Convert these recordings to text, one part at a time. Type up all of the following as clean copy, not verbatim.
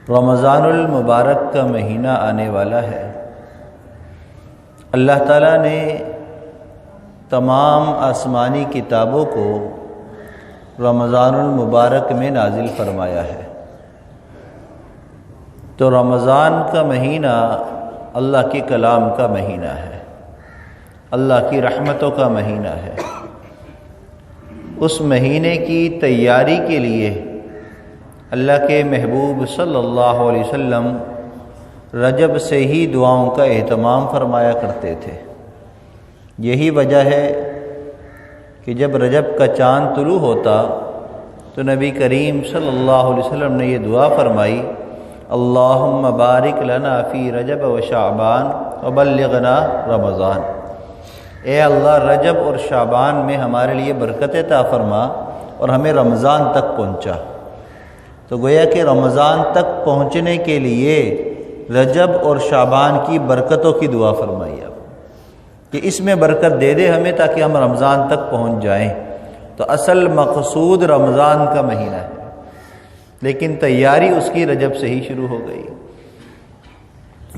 رمضان المبارک کا مہینہ آنے والا ہے۔ اللہ تعالیٰ نے تمام آسمانی کتابوں کو رمضان المبارک میں نازل فرمایا ہے۔ تو رمضان کا مہینہ اللہ کے کلام کا مہینہ ہے، اللہ کی رحمتوں کا مہینہ ہے۔ اس مہینے کی تیاری کے لیے اللہ کے محبوب صلی اللہ علیہ وسلم رجب سے ہی دعاؤں کا اہتمام فرمایا کرتے تھے۔ یہی وجہ ہے کہ جب رجب کا چاند طلوع ہوتا تو نبی کریم صلی اللہ علیہ وسلم نے یہ دعا فرمائی، اللہم بارک لنا فی رجب و شعبان وبلغنا رمضان۔ اے اللہ، رجب اور شعبان میں ہمارے لیے برکت عطا فرما اور ہمیں رمضان تک پہنچا۔ تو گویا کہ رمضان تک پہنچنے کے لیے رجب اور شعبان کی برکتوں کی دعا فرمائی آپ کہ اس میں برکت دے دے ہمیں تاکہ ہم رمضان تک پہنچ جائیں۔ تو اصل مقصود رمضان کا مہینہ ہے، لیکن تیاری اس کی رجب سے ہی شروع ہو گئی۔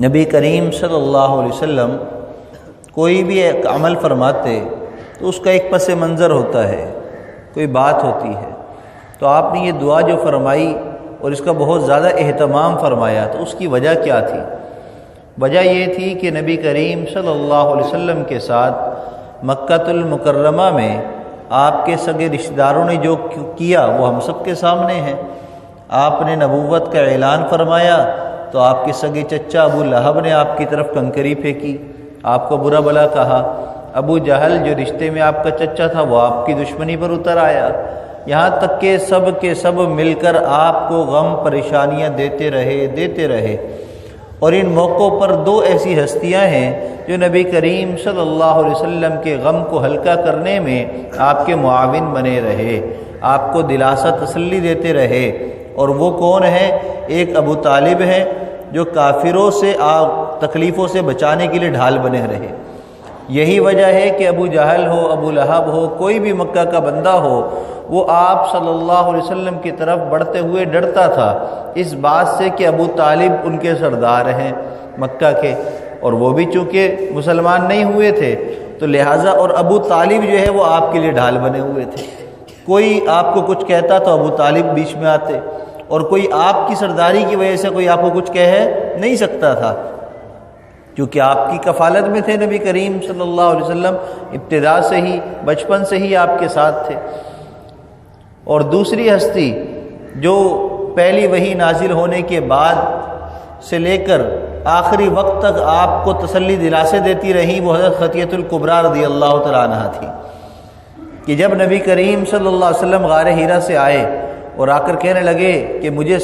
نبی کریم صلی اللہ علیہ وسلم کوئی بھی ایک عمل فرماتے تو اس کا ایک پس منظر ہوتا ہے، کوئی بات ہوتی ہے۔ تو آپ نے یہ دعا جو فرمائی اور اس کا بہت زیادہ اہتمام فرمایا، تو اس کی وجہ کیا تھی؟ وجہ یہ تھی کہ نبی کریم صلی اللہ علیہ وسلم کے ساتھ مکہ المکرمہ میں آپ کے سگے رشتہ داروں نے جو کیا وہ ہم سب کے سامنے ہے۔ آپ نے نبوت کا اعلان فرمایا تو آپ کے سگے چچا ابو لہب نے آپ کی طرف کنکری پھینکی، آپ کو برا بلا کہا۔ ابو جہل جو رشتے میں آپ کا چچا تھا وہ آپ کی دشمنی پر اتر آیا، یہاں تک کہ سب کے سب مل کر آپ کو غم پریشانیاں دیتے رہے۔ اور ان موقعوں پر دو ایسی ہستیاں ہیں جو نبی کریم صلی اللہ علیہ وسلم کے غم کو ہلکا کرنے میں آپ کے معاون بنے رہے، آپ کو دلاسا تسلی دیتے رہے۔ اور وہ کون ہے؟ ایک ابو طالب ہے جو کافروں سے تکلیفوں سے بچانے کے لیے ڈھال بنے رہے۔ یہی وجہ ہے کہ ابو جہل ہو، ابو لہب ہو، کوئی بھی مکہ کا بندہ ہو، وہ آپ صلی اللہ علیہ وسلم کی طرف بڑھتے ہوئے ڈرتا تھا اس بات سے کہ ابو طالب ان کے سردار ہیں مکہ کے، اور وہ بھی چونکہ مسلمان نہیں ہوئے تھے تو لہٰذا اور ابو طالب جو ہے وہ آپ کے لیے ڈھال بنے ہوئے تھے۔ کوئی آپ کو کچھ کہتا تو ابو طالب بیچ میں آتے، اور کوئی آپ کی سرداری کی وجہ سے کوئی آپ کو کچھ کہہ نہیں سکتا تھا، کیونکہ آپ کی کفالت میں تھے نبی کریم صلی اللہ علیہ وسلم، ابتدا سے ہی، بچپن سے ہی آپ کے ساتھ تھے۔ اور دوسری ہستی جو پہلی وحی نازل ہونے کے بعد سے لے کر آخری وقت تک آپ کو تسلی دلاسے دیتی رہی وہ حضرت خدیجہ الکبریٰ رضی اللہ تعالیٰ عنہا تھی، کہ جب نبی کریم صلی اللہ علیہ وسلم غار حرا سے آئے اور آ کر کہنے لگے کہ مجھے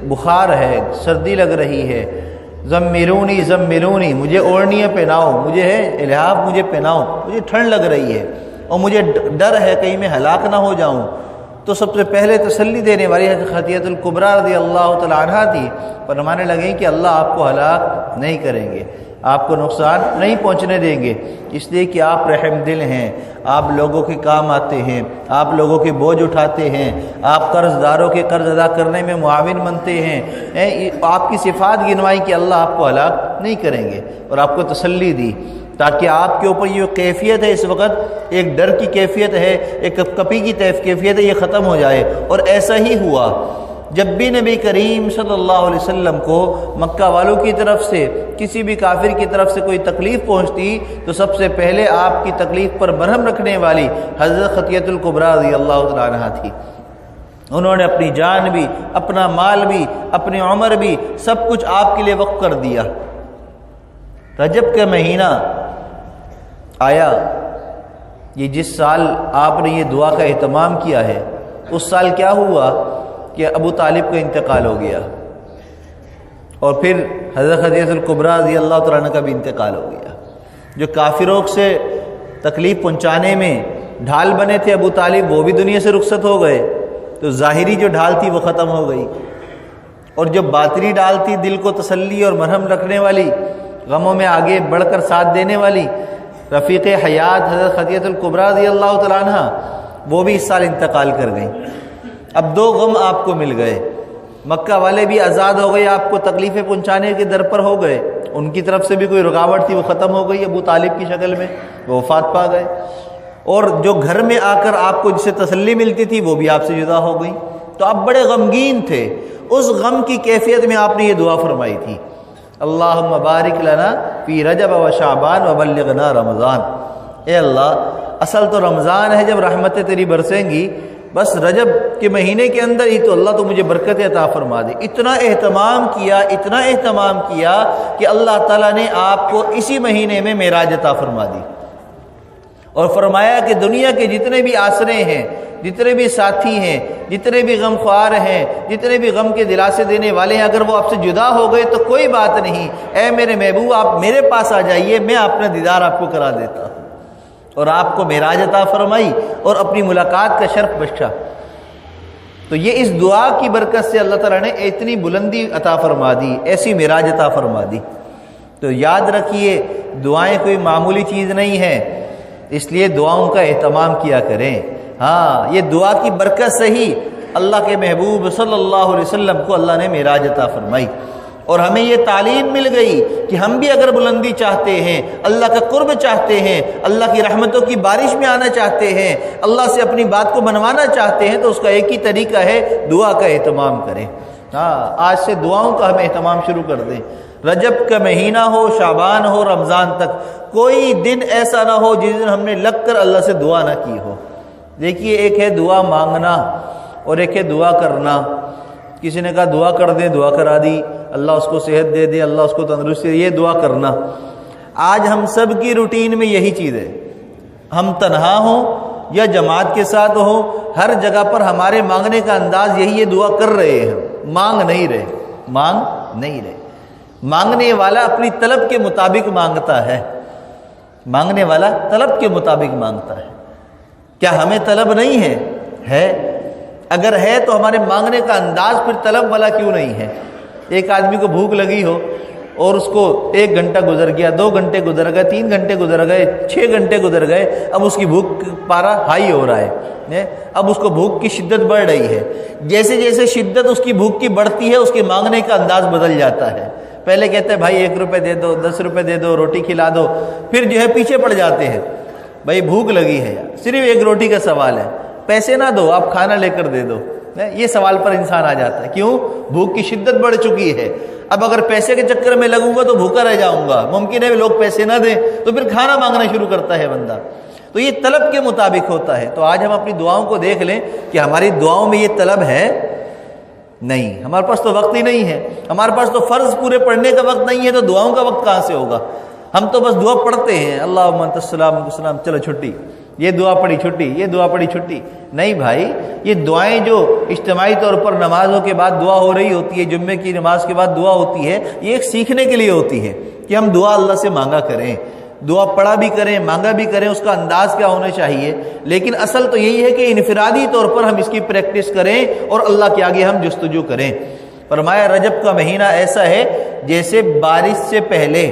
بخار ہے، سردی لگ رہی ہے، زملونی مجھے اوڑھنیاں پہناؤ، مجھے لحاف مجھے پہناؤ، مجھے ٹھنڈ لگ رہی ہے اور مجھے ڈر ہے کہیں میں ہلاک نہ ہو جاؤں، تو سب سے پہلے تسلی دینے والی حضرت خدیجہ الکبریٰ رضی اللہ تعالیٰ عنہا تھی۔ فرمانے لگیں کہ اللہ آپ کو ہلاک نہیں کریں گے، آپ کو نقصان نہیں پہنچنے دیں گے، اس لیے کہ آپ رحم دل ہیں، آپ لوگوں کے کام آتے ہیں، آپ لوگوں کے بوجھ اٹھاتے ہیں، آپ قرض داروں کے قرض ادا کرنے میں معاون بنتے ہیں۔ آپ کی صفات گنوائی کہ اللہ آپ کو ہلاک نہیں کریں گے، اور آپ کو تسلی دی تاکہ آپ کے اوپر یہ کیفیت ہے اس وقت، ایک ڈر کی کیفیت ہے، ایک کپی کی کیفیت ہے، یہ ختم ہو جائے۔ اور ایسا ہی ہوا، جب بھی نبی کریم صلی اللہ علیہ وسلم کو مکہ والوں کی طرف سے، کسی بھی کافر کی طرف سے کوئی تکلیف پہنچتی تو سب سے پہلے آپ کی تکلیف پر مرہم رکھنے والی حضرت خدیجہ الکبریٰ رضی اللہ تعالیٰ عنہا تھی۔ انہوں نے اپنی جان بھی، اپنا مال بھی، اپنی عمر بھی، سب کچھ آپ کے لیے وقف کر دیا۔ رجب کا مہینہ آیا، یہ جس سال آپ نے یہ دعا کا اہتمام کیا ہے، اس سال کیا ہوا کہ ابو طالب کا انتقال ہو گیا، اور پھر حضرت خدیجہ الکبریٰ رضی اللہ تعالیٰ عنہ کا بھی انتقال ہو گیا۔ جو کافروں سے تکلیف پہنچانے میں ڈھال بنے تھے ابو طالب، وہ بھی دنیا سے رخصت ہو گئے، تو ظاہری جو ڈھال تھی وہ ختم ہو گئی، اور جو باطنی ڈھال تھی دل کو تسلی اور مرہم رکھنے والی، غموں میں آگے بڑھ کر ساتھ دینے والی، رفیق حیات حضرت خدیجہ الکبریٰ رضی اللہ تعالیٰ عنہ، وہ بھی اس سال انتقال کر گئیں۔ اب دو غم آپ کو مل گئے، مکہ والے بھی آزاد ہو گئے، آپ کو تکلیفیں پہنچانے کے در پر ہو گئے، ان کی طرف سے بھی کوئی رکاوٹ تھی وہ ختم ہو گئی ابو طالب کی شکل میں، وہ وفات پا گئے، اور جو گھر میں آ کر آپ کو جس سے تسلی ملتی تھی وہ بھی آپ سے جدا ہو گئی، تو آپ بڑے غمگین تھے۔ اس غم کی کیفیت میں آپ نے یہ دعا فرمائی تھی، اللہم بارک لنا فی رجب و شعبان وبلغنا رمضان۔ اے اللہ، اصل تو رمضان ہے جب رحمتیں تیری برسیں گی، بس رجب کے مہینے کے اندر ہی تو اللہ تو مجھے برکت عطا فرما دے۔ اتنا اہتمام کیا کہ اللہ تعالیٰ نے آپ کو اسی مہینے میں معراج عطا فرما دی، اور فرمایا کہ دنیا کے جتنے بھی آسرے ہیں، جتنے بھی ساتھی ہیں، جتنے بھی غم خوار ہیں، جتنے بھی غم کے دلاسے دینے والے ہیں، اگر وہ آپ سے جدا ہو گئے تو کوئی بات نہیں، اے میرے محبوب آپ میرے پاس آ جائیے، میں اپنا دیدار آپ کو کرا دیتا ہوں۔ اور آپ کو معراج عطا فرمائی اور اپنی ملاقات کا شرف بخشا۔ تو یہ اس دعا کی برکت سے اللہ تعالیٰ نے اتنی بلندی عطا فرما دی، ایسی معراج عطا فرما دی۔ تو یاد رکھیے، دعائیں کوئی معمولی چیز نہیں ہے، اس لیے دعاؤں کا اہتمام کیا کریں۔ ہاں، یہ دعا کی برکت سے ہی اللہ کے محبوب صلی اللہ علیہ وسلم کو اللہ نے معراج عطا فرمائی، اور ہمیں یہ تعلیم مل گئی کہ ہم بھی اگر بلندی چاہتے ہیں، اللہ کا قرب چاہتے ہیں، اللہ کی رحمتوں کی بارش میں آنا چاہتے ہیں، اللہ سے اپنی بات کو منوانا چاہتے ہیں، تو اس کا ایک ہی طریقہ ہے، دعا کا اہتمام کریں۔ ہاں، آج سے دعاؤں کا ہم اہتمام شروع کر دیں۔ رجب کا مہینہ ہو، شعبان ہو، رمضان تک کوئی دن ایسا نہ ہو جس دن ہم نے لگ کر اللہ سے دعا نہ کی ہو۔ دیکھیے، ایک ہے دعا مانگنا اور ایک ہے دعا کرنا۔ کسی نے کہا دعا کر دیں، دعا کرا دی، اللہ اس کو صحت دے دے، اللہ اس کو تندرستی دے، یہ دعا کرنا۔ آج ہم سب کی روٹین میں یہی چیز ہے، ہم تنہا ہوں یا جماعت کے ساتھ ہوں، ہر جگہ پر ہمارے مانگنے کا انداز یہی ہے، دعا کر رہے ہیں، مانگ نہیں رہے۔ مانگنے والا اپنی طلب کے مطابق مانگتا ہے، مانگنے والا طلب کے مطابق مانگتا ہے۔ کیا ہمیں طلب نہیں ہے؟ اگر ہے تو ہمارے مانگنے کا انداز پھر طلب والا کیوں نہیں ہے؟ ایک آدمی کو بھوک لگی ہو اور اس کو 1 گھنٹہ گزر گیا، 2 گھنٹے گزر گئے، 3 گھنٹے گزر گئے، 6 گھنٹے گزر گئے، اب اس کی بھوک پارا ہائی ہو رہا ہے، اب اس کو بھوک کی شدت بڑھ رہی ہے۔ جیسے جیسے شدت اس کی بھوک کی بڑھتی ہے، اس کے مانگنے کا انداز بدل جاتا ہے۔ پہلے کہتے ہیں بھائی 1 روپے دے دو، 10 روپے دے دو، روٹی کھلا دو، پھر جو ہے پیچھے پڑ جاتے ہیں، بھائی بھوک لگی ہے، صرف 1 روٹی کا سوال ہے، پیسے نہ دو، آپ کھانا لے کر دے دو۔ یہ سوال پر انسان آ جاتا ہے، کیوں؟ بھوک کی شدت بڑھ چکی ہے، اب اگر پیسے کے چکر میں لگوں گا تو بھوکا رہ جاؤں گا، ممکن ہے لوگ پیسے نہ دیں تو پھر کھانا مانگنا شروع کرتا ہے بندہ۔ تو یہ طلب کے مطابق ہوتا ہے۔ تو آج ہم اپنی دعاؤں کو دیکھ لیں کہ ہماری دعاؤں میں یہ طلب ہے نہیں، ہمارے پاس تو وقت ہی نہیں ہے، ہمارے پاس تو فرض پورے پڑھنے کا وقت نہیں ہے، تو دعاؤں کا وقت کہاں سے ہوگا؟ ہم تو بس دعا پڑھتے ہیں، اللہم انت السلام منک السلام، چلو چھٹی، یہ دعا پڑھی چھٹی، یہ دعا پڑھی چھٹی۔ نہیں بھائی، یہ دعائیں جو اجتماعی طور پر نمازوں کے بعد دعا ہو رہی ہوتی ہے، جمعے کی نماز کے بعد دعا ہوتی ہے، یہ ایک سیکھنے کے لیے ہوتی ہے کہ ہم دعا اللہ سے مانگا کریں، دعا پڑھا بھی کریں، مانگا بھی کریں، اس کا انداز کیا ہونا چاہیے۔ لیکن اصل تو یہی ہے کہ انفرادی طور پر ہم اس کی پریکٹس کریں اور اللہ کے آگے ہم جستجو کریں۔ فرمایا رجب کا مہینہ ایسا ہے جیسے بارش سے پہلے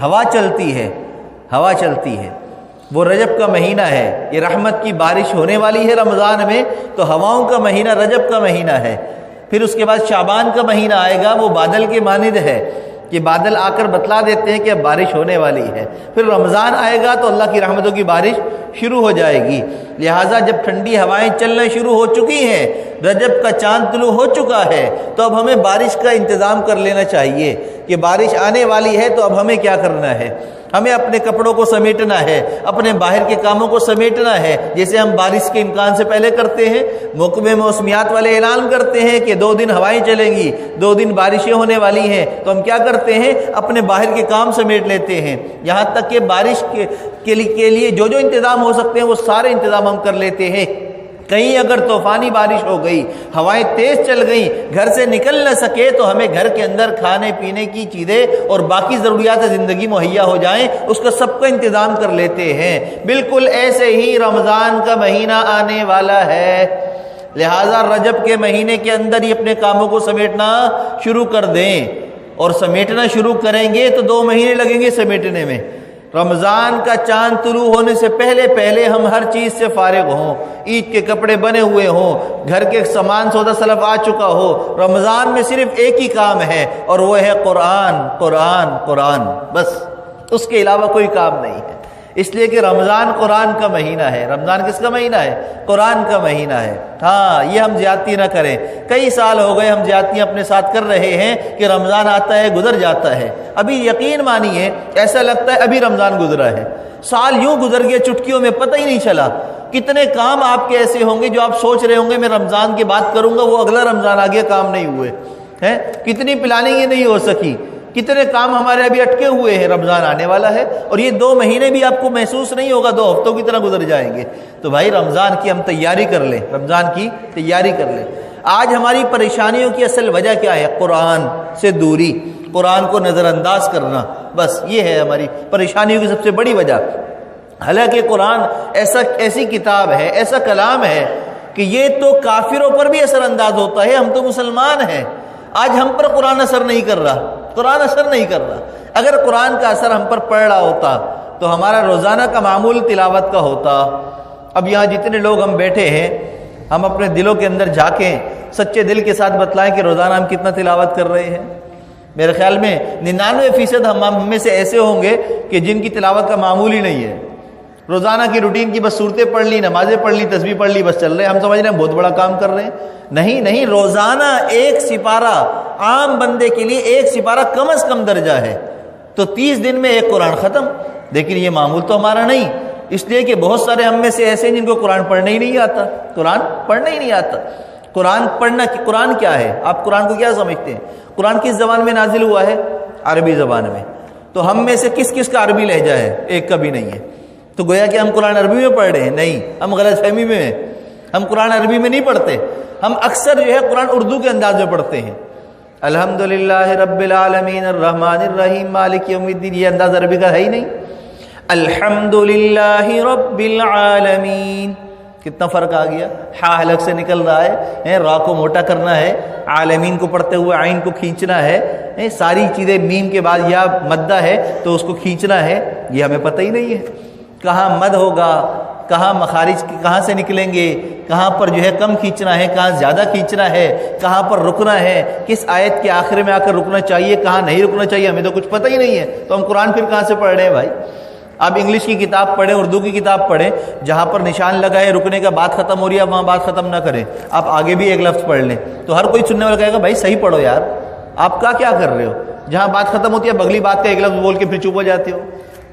ہوا چلتی ہے، وہ رجب کا مہینہ ہے، یہ رحمت کی بارش ہونے والی ہے رمضان میں، تو ہواؤں کا مہینہ رجب کا مہینہ ہے۔ پھر اس کے بعد شعبان کا مہینہ آئے گا، وہ بادل کے مانند ہے کہ بادل آ کر بتلا دیتے ہیں کہ اب بارش ہونے والی ہے۔ پھر رمضان آئے گا تو اللہ کی رحمتوں کی بارش شروع ہو جائے گی۔ لہٰذا جب ٹھنڈی ہوائیں چلنا شروع ہو چکی ہیں، رجب کا چاند طلوع ہو چکا ہے، تو اب ہمیں بارش کا انتظام کر لینا چاہیے کہ بارش آنے والی ہے، تو اب ہمیں کیا کرنا ہے؟ ہمیں اپنے کپڑوں کو سمیٹنا ہے، اپنے باہر کے کاموں کو سمیٹنا ہے، جیسے ہم بارش کے امکان سے پہلے کرتے ہیں۔ محکمہ موسمیات والے اعلان کرتے ہیں کہ 2 دن ہوائیں چلیں گی، 2 دن بارشیں ہونے والی ہیں، تو ہم کیا کرتے ہیں؟ اپنے باہر کے کام سمیٹ لیتے ہیں، یہاں تک کہ بارش کے لیے جو انتظام ہو سکتے ہیں وہ سارے انتظام ہم کر لیتے ہیں۔ کہیں اگر طوفانی بارش ہو گئی، ہوائیں تیز چل گئیں، گھر سے نکل نہ سکے، تو ہمیں گھر کے اندر کھانے پینے کی چیزیں اور باقی ضروریات زندگی مہیا ہو جائیں، اس کا سب کا انتظام کر لیتے ہیں۔ بالکل ایسے ہی رمضان کا مہینہ آنے والا ہے، لہٰذا رجب کے مہینے کے اندر ہی اپنے کاموں کو سمیٹنا شروع کر دیں، اور سمیٹنا شروع کریں گے تو 2 مہینے لگیں گے سمیٹنے میں، رمضان کا چاند طلوع ہونے سے پہلے پہلے ہم ہر چیز سے فارغ ہوں، عید کے کپڑے بنے ہوئے ہوں، گھر کے سامان سودا سلف آ چکا ہو، رمضان میں صرف ایک ہی کام ہے اور وہ ہے قرآن قرآن قرآن، بس اس کے علاوہ کوئی کام نہیں ہے، اس لیے کہ رمضان قرآن کا مہینہ ہے۔ رمضان کس کا مہینہ ہے؟ قرآن کا مہینہ ہے۔ ہاں، یہ ہم زیادتی نہ کریں، کئی سال ہو گئے ہم زیادتیاں اپنے ساتھ کر رہے ہیں کہ رمضان آتا ہے گزر جاتا ہے، ابھی یقین مانیے ایسا لگتا ہے ابھی رمضان گزرا ہے، سال یوں گزر گیا چٹکیوں میں، پتہ ہی نہیں چلا۔ کتنے کام آپ کے ایسے ہوں گے جو آپ سوچ رہے ہوں گے میں رمضان کی بات کروں گا، وہ اگلا رمضان آ گیا، کام نہیں ہوئے ہیں، کتنی پلاننگ نہیں ہو سکی، کتنے کام ہمارے ابھی اٹکے ہوئے ہیں، رمضان آنے والا ہے اور یہ 2 مہینے بھی آپ کو محسوس نہیں ہوگا 2 ہفتوں کی طرح گزر جائیں گے۔ تو بھائی رمضان کی ہم تیاری کر لیں، رمضان کی تیاری کر لیں۔ آج ہماری پریشانیوں کی اصل وجہ کیا ہے؟ قرآن سے دوری، قرآن کو نظر انداز کرنا، بس یہ ہے ہماری پریشانیوں کی سب سے بڑی وجہ۔ حالانکہ قرآن ایسی کتاب ہے، ایسا کلام ہے کہ یہ تو کافروں پر بھی اثر انداز ہوتا ہے، ہم تو مسلمان ہیں، آج ہم پر قرآن اثر نہیں کر رہا، قرآن اثر نہیں کر رہا۔ اگر قرآن کا اثر ہم پر پڑ رہا ہوتا تو ہمارا روزانہ کا معمول تلاوت کا ہوتا۔ اب یہاں جتنے لوگ ہم بیٹھے ہیں، ہم اپنے دلوں کے اندر جھانکیں، سچے دل کے ساتھ بتلائیں کہ روزانہ ہم کتنا تلاوت کر رہے ہیں۔ میرے خیال میں 99% ہم میں سے ایسے ہوں گے کہ جن کی تلاوت کا معمول ہی نہیں ہے، روزانہ کی روٹین کی بس صورتیں پڑھ لی، نمازیں پڑھ لی، تسبیح پڑھ لی، بس چل رہے ہیں، ہم سمجھ رہے ہیں بہت بڑا کام کر رہے ہیں۔ نہیں، روزانہ ایک سپارہ عام بندے کے لیے ایک سپارہ کم از کم درجہ ہے، تو 30 دن میں ایک قرآن ختم، لیکن یہ معمول تو ہمارا نہیں، اس لیے کہ بہت سارے ہم میں سے ایسے ہیں جن کو قرآن پڑھنا ہی نہیں آتا، قرآن پڑھنا ہی نہیں آتا۔ قرآن پڑھنا، قرآن کیا ہے؟ آپ قرآن کو کیا سمجھتے ہیں؟ قرآن کس زبان میں نازل ہوا ہے؟ عربی زبان میں۔ تو ہم میں سے کس کس کا عربی لہجہ ہے؟ ایک کا بھی نہیں ہے، تو گویا کہ ہم قرآن عربی میں پڑھ رہے ہیں؟ نہیں، ہم غلط فہمی میں ہیں، ہم قرآن عربی میں نہیں پڑھتے، ہم اکثر جو ہے قرآن اردو کے انداز میں پڑھتے ہیں۔ الحمدللہ رب العالمین الرحمن الرحیم مالک یوم الدین، یہ انداز عربی کا ہے ہی نہیں۔ الحمدللہ رب العالمین، کتنا فرق آ گیا، ہا حلق سے نکل رہا ہے، را کو موٹا کرنا ہے، عالمین کو پڑھتے ہوئے عین کو کھینچنا ہے، ساری چیزیں میم کے بعد یا مدہ ہے تو اس کو کھینچنا ہے، یہ ہمیں پتہ ہی نہیں ہے۔ کہاں مد ہوگا، کہاں مخارج کہاں سے نکلیں گے، کہاں پر جو ہے کم کھینچنا ہے، کہاں زیادہ کھینچنا ہے، کہاں پر رکنا ہے، کس آیت کے آخر میں آ کر رکنا چاہیے، کہاں نہیں رکنا چاہیے، ہمیں تو کچھ پتہ ہی نہیں ہے، تو ہم قرآن پھر کہاں سے پڑھ رہے ہیں بھائی؟ آپ انگلش کی کتاب پڑھیں، اردو کی کتاب پڑھیں، جہاں پر نشان لگا ہے رکنے کا بات ختم ہو رہی ہے وہاں بات ختم نہ کریں، آپ آگے بھی ایک لفظ پڑھ لیں، تو ہر کوئی سننے والا کہے گا بھائی صحیح پڑھو یار، آپ کیا کر رہے ہو؟ جہاں بات ختم ہوتی ہے اگلی بات کا ایک لفظ بول کے پھر چپ ہو جاتے ہو،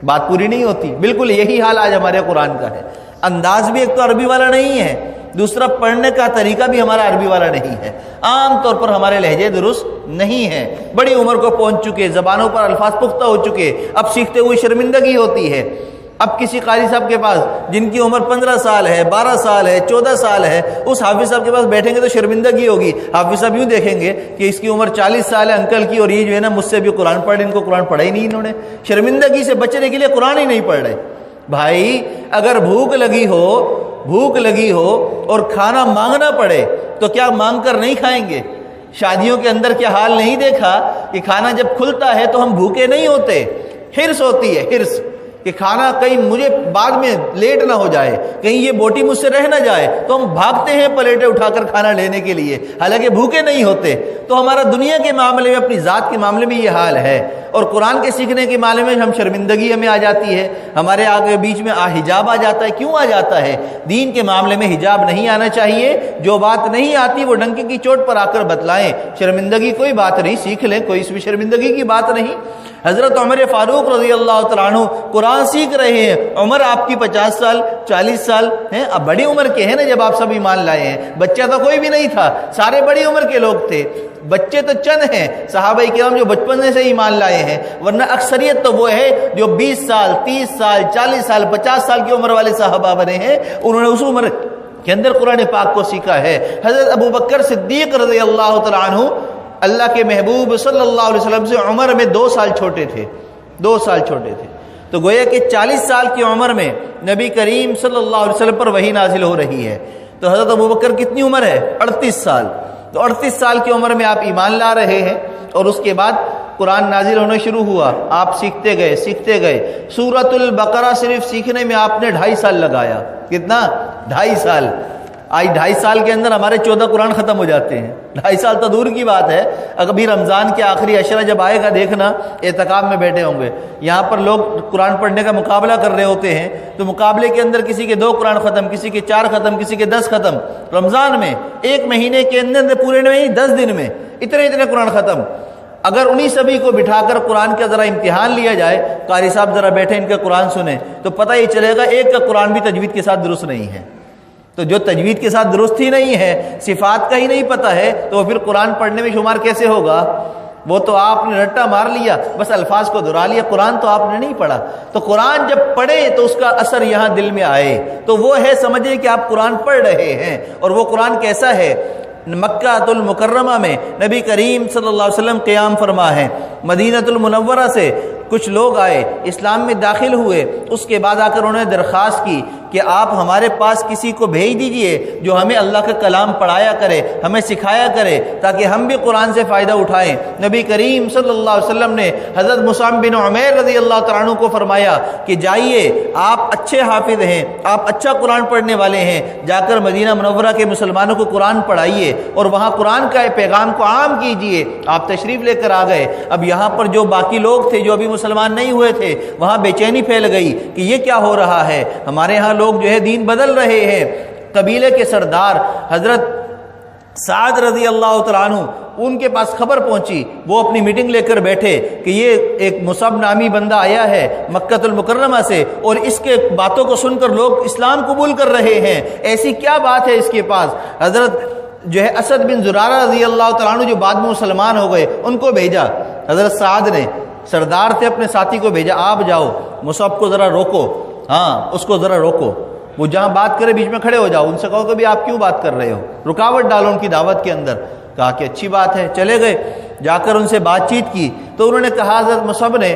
بات پوری نہیں ہوتی۔ بالکل یہی حال آج ہمارے قرآن کا ہے، انداز بھی ایک تو عربی والا نہیں ہے، دوسرا پڑھنے کا طریقہ بھی ہمارا عربی والا نہیں ہے، عام طور پر ہمارے لہجے درست نہیں ہیں، بڑی عمر کو پہنچ چکے، زبانوں پر الفاظ پختہ ہو چکے، اب سیکھتے ہوئے شرمندگی ہوتی ہے۔ اب کسی قاری صاحب کے پاس جن کی عمر 15 سال ہے، 12 سال ہے، 14 سال ہے، اس حافظ صاحب کے پاس بیٹھیں گے تو شرمندگی ہوگی، حافظ صاحب یوں دیکھیں گے کہ اس کی عمر 40 سال ہے انکل کی، اور یہ جو ہے نا مجھ سے بھی قرآن پڑھ، ان کو قرآن پڑھا ہی نہیں انہوں نے، شرمندگی سے بچنے کے لیے قرآن ہی نہیں پڑھ رہے۔ بھائی اگر بھوک لگی ہو اور کھانا مانگنا پڑے تو کیا مانگ کر نہیں کھائیں گے؟ شادیوں کے اندر کیا حال نہیں دیکھا کہ کھانا جب کھلتا ہے تو ہم بھوکے نہیں ہوتے، حرص ہوتی ہے، حرص کہ کھانا کہیں مجھے بعد میں لیٹ نہ ہو جائے، کہیں یہ بوٹی مجھ سے رہ نہ جائے، تو ہم بھاگتے ہیں پلیٹیں اٹھا کر کھانا لینے کے لیے، حالانکہ بھوکے نہیں ہوتے۔ تو ہمارا دنیا کے معاملے میں، اپنی ذات کے معاملے میں یہ حال ہے، اور قرآن کے سیکھنے کے معاملے میں ہم شرمندگی ہمیں آ جاتی ہے، ہمارے آگے بیچ میں حجاب آ جاتا ہے۔ کیوں آ جاتا ہے؟ دین کے معاملے میں حجاب نہیں آنا چاہیے، جو بات نہیں آتی وہ ڈنکی کی چوٹ پر آ کر بتلائیں، شرمندگی کوئی بات نہیں، سیکھ لیں، کوئی اس میں شرمندگی کی بات نہیں۔ حضرت عمر فاروق رضی اللہ تعالیٰ عنہ قرآن سیکھ رہے ہیں، عمر آپ کی 50 سال 40 سال ہیں، اب بڑی عمر کے ہیں نا جب آپ سب ایمان لائے ہیں، بچہ تو کوئی بھی نہیں تھا، سارے بڑی عمر کے لوگ تھے، بچے تو چند ہیں صحابہ کرام جو بچپن سے ایمان لائے ہیں، ورنہ اکثریت تو وہ ہے جو 20 سال 30 سال 40 سال 50 سال کی عمر والے صحابہ بنے ہیں، انہوں نے اس عمر کے اندر قرآن پاک کو سیکھا ہے۔ حضرت ابو بکر صدیق رضی اللہ تعالیٰ عنہ اللہ کے محبوب صلی اللہ علیہ وسلم سے عمر میں 2 سال چھوٹے تھے، 2 سال چھوٹے تھے، تو گویا کہ 40 سال کی عمر میں نبی کریم صلی اللہ علیہ وسلم پر وحی نازل ہو رہی ہے، تو حضرت ابوبکر کتنی عمر ہے؟ 38 سال، تو 38 سال کی عمر میں آپ ایمان لا رہے ہیں، اور اس کے بعد قرآن نازل ہونا شروع ہوا، آپ سیکھتے گئے. سورۃ البقرہ صرف سیکھنے میں آپ نے 2.5 سال لگایا. کتنا؟ 2.5 سال. آج 2.5 سال کے اندر ہمارے 14 قرآن ختم ہو جاتے ہیں. 2.5 سال تو دور کی بات ہے. ابھی رمضان کے آخری عشرہ جب آئے گا دیکھنا، اعتکاف میں بیٹھے ہوں گے، یہاں پر لوگ قرآن پڑھنے کا مقابلہ کر رہے ہوتے ہیں، تو مقابلے کے اندر کسی کے 2 قرآن ختم، کسی کے 4 ختم، کسی کے 10 ختم. رمضان میں 1 مہینے کے اندر پورے نہیں 10 دن میں اتنے قرآن ختم. اگر انہی سبھی کو بٹھا کر قرآن کا ذرا امتحان لیا جائے، قاری صاحب ذرا بیٹھے ان کا قرآن سنیں، تو پتہ یہ چلے گا ایک کا قرآن بھی تجوید کے ساتھ درست نہیں ہے. تو جو تجوید کے ساتھ درست ہی نہیں ہے، صفات کا ہی نہیں پتہ ہے، تو وہ پھر قرآن پڑھنے میں شمار کیسے ہوگا؟ وہ تو آپ نے رٹا مار لیا، بس الفاظ کو دہرا لیا، قرآن تو آپ نے نہیں پڑھا. تو قرآن جب پڑھے تو اس کا اثر یہاں دل میں آئے، تو وہ ہے سمجھے کہ آپ قرآن پڑھ رہے ہیں. اور وہ قرآن کیسا ہے؟ مکہ المکرمہ میں نبی کریم صلی اللہ علیہ وسلم قیام فرما ہے. مدینہ المنورہ سے کچھ لوگ آئے، اسلام میں داخل ہوئے. اس کے بعد آ کر انہوں نے درخواست کی کہ آپ ہمارے پاس کسی کو بھیج دیجئے جو ہمیں اللہ کا کلام پڑھایا کرے، ہمیں سکھایا کرے، تاکہ ہم بھی قرآن سے فائدہ اٹھائیں. نبی کریم صلی اللہ علیہ وسلم نے حضرت مصعب بن عمیر رضی اللہ تعالیٰ عنہ کو فرمایا کہ جائیے، آپ اچھے حافظ ہیں، آپ اچھا قرآن پڑھنے والے ہیں، جا کر مدینہ منورہ کے مسلمانوں کو قرآن پڑھائیے اور وہاں قرآن کا پیغام کو عام کیجئے. آپ تشریف لے کر آ گئے. اب یہاں پر جو باقی لوگ تھے جو ابھی مسلمان نہیں ہوئے تھے، وہاں بے چینی پھیل گئی کہ یہ کیا ہو رہا ہے، ہمارے ہاں لوگ جو ہے دین بدل رہے ہیں. قبیلے کے سردار حضرت سعد رضی اللہ تعالیٰ عنہ، ان کے پاس خبر پہنچی، وہ اپنی میٹنگ لے کر بیٹھے کہ یہ ایک مصعب نامی بندہ آیا ہے مکہ المکرمہ سے، اور اس کے باتوں کو سن کر لوگ اسلام قبول کر رہے ہیں، ایسی کیا بات ہے اس کے پاس. حضرت جو ہے اسد بن زرارہ رضی اللہ تعالیٰ عنہ جو بعد میں مسلمان ہو گئے، ان کو بھیجا. حضرت سعد نے، سردار تھے، اپنے ساتھی کو بھیجا، آپ جاؤ مصعب کو ذرا روکو، ہاں اس کو ذرا روکو، وہ جہاں بات کرے بیچ میں کھڑے ہو جاؤ، ان سے کہو کہ بھی آپ کیوں بات کر رہے ہو، رکاوٹ ڈالو ان کی دعوت کے اندر. کہا کہ اچھی بات ہے. چلے گئے، جا کر ان سے بات چیت کی تو انہوں نے کہا حضرت مصعب نے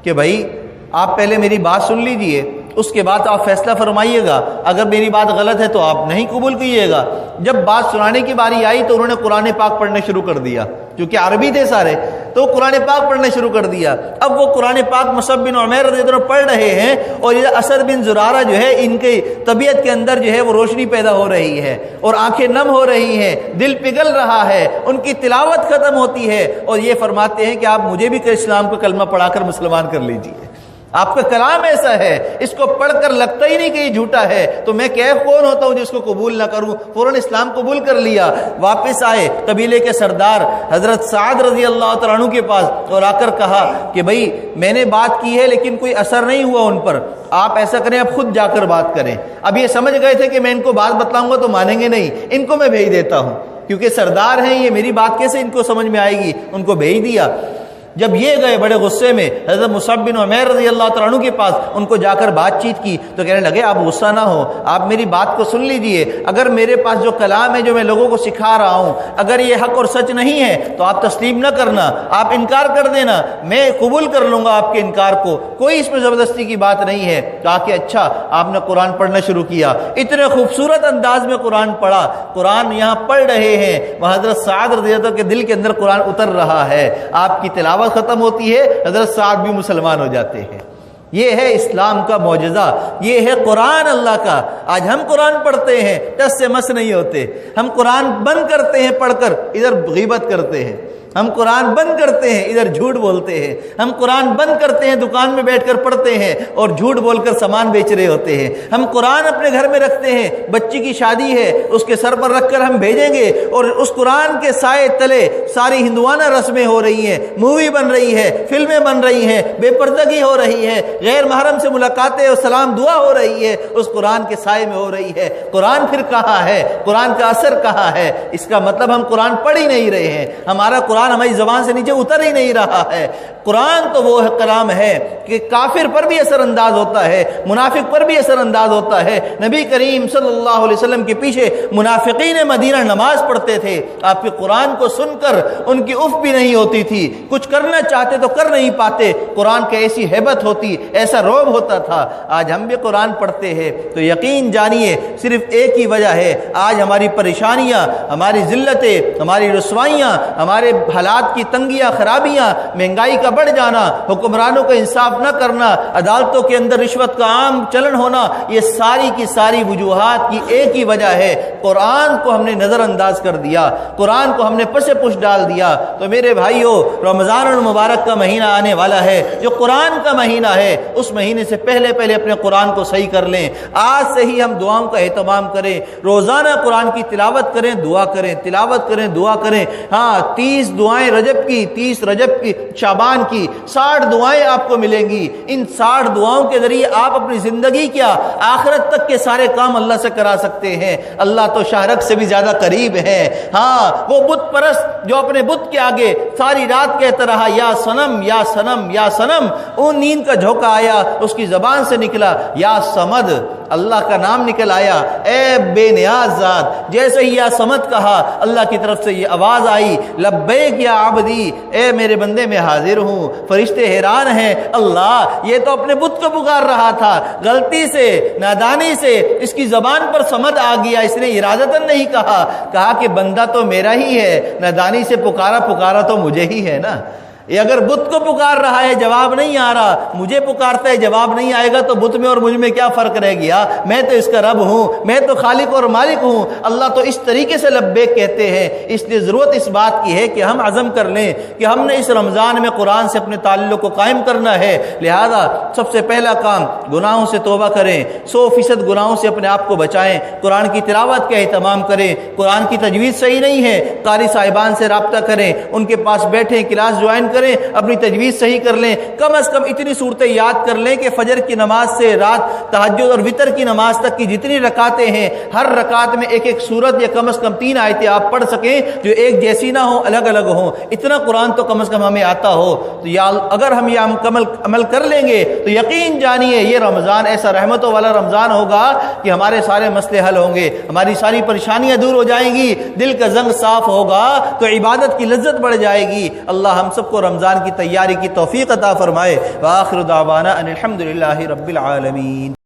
کہ بھائی آپ پہلے میری بات سن لیجئے، اس کے بعد آپ فیصلہ فرمائیے گا، اگر میری بات غلط ہے تو آپ نہیں قبول کیجیے گا. جب بات سنانے کی باری آئی تو انہوں نے قرآن پاک پڑھنا شروع کر دیا، کیونکہ عربی تھے سارے، تو قرآن پاک پڑھنا شروع کر دیا. اب وہ قرآن پاک مصعب بن عمیر رضی اللہ عنہ پڑھ رہے ہیں، اور یہ اسد بن زرارہ جو ہے ان کی طبیعت کے اندر جو ہے وہ روشنی پیدا ہو رہی ہے اور آنکھیں نم ہو رہی ہیں، دل پگھل رہا ہے، ان کی تلاوت ختم ہوتی ہے اور یہ فرماتے ہیں کہ آپ مجھے بھی اسلام کا کلمہ پڑھا کر مسلمان کر لیجیے. آپ کا کلام ایسا ہے، اس کو پڑھ کر لگتا ہی نہیں کہ یہ جھوٹا ہے، تو میں کون ہوتا ہوں جو اس کو قبول نہ کروں. فوراً اسلام قبول کر لیا. واپس آئے قبیلے کے سردار حضرت سعد رضی اللہ تعالیٰ عنہ کے پاس اور آ کر کہا کہ بھئی میں نے بات کی ہے لیکن کوئی اثر نہیں ہوا ان پر، آپ ایسا کریں اب خود جا کر بات کریں. اب یہ سمجھ گئے تھے کہ میں ان کو بات بتلاؤں گا تو مانیں گے نہیں، ان کو میں بھیج دیتا ہوں، کیونکہ سردار ہیں یہ، میری بات کیسے ان کو سمجھ میں آئے گی. ان کو بھیج دیا. جب یہ گئے بڑے غصے میں حضرت مصعب بن عمیر رضی اللہ تعالیٰ عنہ کے پاس، ان کو جا کر بات چیت کی تو کہنے لگے آپ غصہ نہ ہو، آپ میری بات کو سن لیجئے، اگر میرے پاس جو کلام ہے جو میں لوگوں کو سکھا رہا ہوں اگر یہ حق اور سچ نہیں ہے تو آپ تسلیم نہ کرنا، آپ انکار کر دینا، میں قبول کر لوں گا آپ کے انکار کو، کوئی اس میں زبردستی کی بات نہیں ہے. کہا کہ اچھا. آپ نے قرآن پڑھنا شروع کیا، اتنے خوبصورت انداز میں قرآن پڑھا. قرآن یہاں پڑھ رہے ہیں، وہ حضرت سعد رضی اللہ عنہ کے دل کے اندر قرآن اتر رہا ہے، آپ کی تلاوت ختم ہوتی ہے، حضرت سعد بھی مسلمان ہو جاتے ہیں. یہ ہے اسلام کا معجزہ، یہ ہے قرآن اللہ کا. آج ہم قرآن پڑھتے ہیں، ٹس سے مس نہیں ہوتے، ہم قرآن بند کرتے ہیں پڑھ کر ادھر غیبت کرتے ہیں، ہم قرآن بند کرتے ہیں ادھر جھوٹ بولتے ہیں، ہم قرآن بند کرتے ہیں دکان میں بیٹھ کر پڑھتے ہیں اور جھوٹ بول کر سامان بیچ رہے ہوتے ہیں. ہم قرآن اپنے گھر میں رکھتے ہیں، بچی کی شادی ہے اس کے سر پر رکھ کر ہم بھیجیں گے اور اس قرآن کے سائے تلے ساری ہندوانہ رسمیں ہو رہی ہیں، مووی بن رہی ہے، فلمیں بن رہی ہیں، بے پردگی ہو رہی ہے، غیر محرم سے ملاقاتیں اور سلام دعا ہو رہی ہے، اس قرآن کے سائے میں ہو رہی ہے. قرآن پھر کہاں ہے؟ قرآن کا اثر کہاں ہے؟ اس کا مطلب ہم قرآن پڑھ ہی نہیں رہے ہیں، ہمارا قرآن ہماری زبان سے نیچے اتر ہی نہیں رہا ہے. قرآن تو وہ کلام ہے کہ کافر پر بھی اثر انداز ہوتا ہے، منافق پر بھی اثر انداز ہوتا ہے. نبی کریم صلی اللہ علیہ وسلم کے پیچھے منافقین مدینہ نماز پڑھتے تھے، آپ کے قرآن کو سن کر ان کی اف بھی نہیں ہوتی تھی، کچھ کرنا چاہتے تو کر نہیں پاتے. قرآن کی ایسی ہیبت ہوتی، ایسا رعب ہوتا تھا. آج ہم بھی قرآن پڑھتے ہیں تو یقین جانیے صرف ایک ہی وجہ ہے، آج ہماری پریشانیاں، ہماری ذلتیں، ہماری رسوائیاں، ہمارے حالات کی تنگیاں خرابیاں، مہنگائی کا بڑھ جانا، حکمرانوں کا انصاف نہ کرنا، عدالتوں کے اندر رشوت کا عام چلن ہونا، یہ ساری کی ساری وجوہات کی ایک ہی وجہ ہے، قرآن کو ہم نے نظر انداز کر دیا، قرآن کو ہم نے پس پش ڈال دیا۔ تو میرے بھائیو، رمضان المبارک کا مہینہ آنے والا ہے جو قرآن کا مہینہ ہے، اس مہینے سے پہلے اپنے قرآن کو صحیح کر لیں۔ آج سے ہی ہم دعاؤں کا اہتمام کریں، روزانہ قرآن کی تلاوت کریں، دعا کریں، تلاوت کریں، دعا کریں۔ ہاں 30 دعائیں رجب کی، 30 رجب کی، شعبان کی 60 دعائیں آپ کو ملیں گی۔ ان 60 دعاؤں کے ذریعے آپ اپنی زندگی کیا آخرت تک کے سارے کام اللہ سے کرا سکتے ہیں۔ اللہ تو شاہرگ سے بھی زیادہ قریب ہے۔ ہاں وہ بت پرست جو اپنے بت کے آگے ساری رات کہتا رہا یا صنم یا صنم یا صنم، اون نیند کا جھونکا آیا، اس کی زبان سے نکلا یا صمد، اللہ کا نام نکل آیا، اے بے نیاز ذات۔ جیسے ہی یا صمد کہا، اللہ کی طرف سے یہ آواز آئی، لبیک یا عبدی، اے میرے بندے میں حاضر ہوں۔ فرشتے حیران ہیں، اللہ یہ تو اپنے بت کو پکار رہا تھا، غلطی سے نادانی سے اس کی زبان پر صمد آ گیا، اس نے ارادتاً نہیں کہا کہ بندہ تو میرا ہی ہے، نادانی سے پکارا تو مجھے ہی ہے نا۔ یہ اگر بت کو پکار رہا ہے جواب نہیں آ رہا، مجھے پکارتا ہے جواب نہیں آئے گا، تو بت میں اور مجھ میں کیا فرق رہ گیا؟ میں تو اس کا رب ہوں، میں تو خالق اور مالک ہوں۔ اللہ تو اس طریقے سے لبیک کہتے ہیں۔ اس لیے ضرورت اس بات کی ہے کہ ہم عزم کر لیں کہ ہم نے اس رمضان میں قرآن سے اپنے تعلق کو قائم کرنا ہے۔ لہذا سب سے پہلا کام، گناہوں سے توبہ کریں، 100% گناہوں سے اپنے آپ کو بچائیں، قرآن کی تلاوت کا اہتمام کریں۔ قرآن کی تجوید صحیح نہیں ہے، قاری صاحبان سے رابطہ کریں، ان کے پاس بیٹھیں، کلاس جوائن کریں، اپنی تجوید صحیح کر لیں۔ کم از کم اتنی صورتیں یاد کر لیں کہ فجر کی نماز سے رات تہجد اور وتر کی نماز تک کی جتنی رکعتیں ہیں، ہر رکعت میں ایک ایک سورت یا کم از کم 3 آیتیں آپ پڑھ سکیں جو ایک جیسی نہ ہوں، الگ الگ ہوں۔ اتنا قرآن تو کم از کم ہمیں آتا ہو تو اگر ہم یہ مکمل عمل کر لیں گے تو یقین جانیے یہ رمضان ایسا رحمتوں والا رمضان ہوگا کہ ہمارے سارے مسئلے حل ہوں گے، ہماری ساری پریشانیاں دور ہو جائیں گی، دل کا زنگ صاف ہوگا تو عبادت کی لذت بڑھ جائے گی۔ اللہ ہم سب کو رمضان کی تیاری کی توفیق عطا فرمائے۔ وآخر دعوانا ان الحمد للہ رب العالمین۔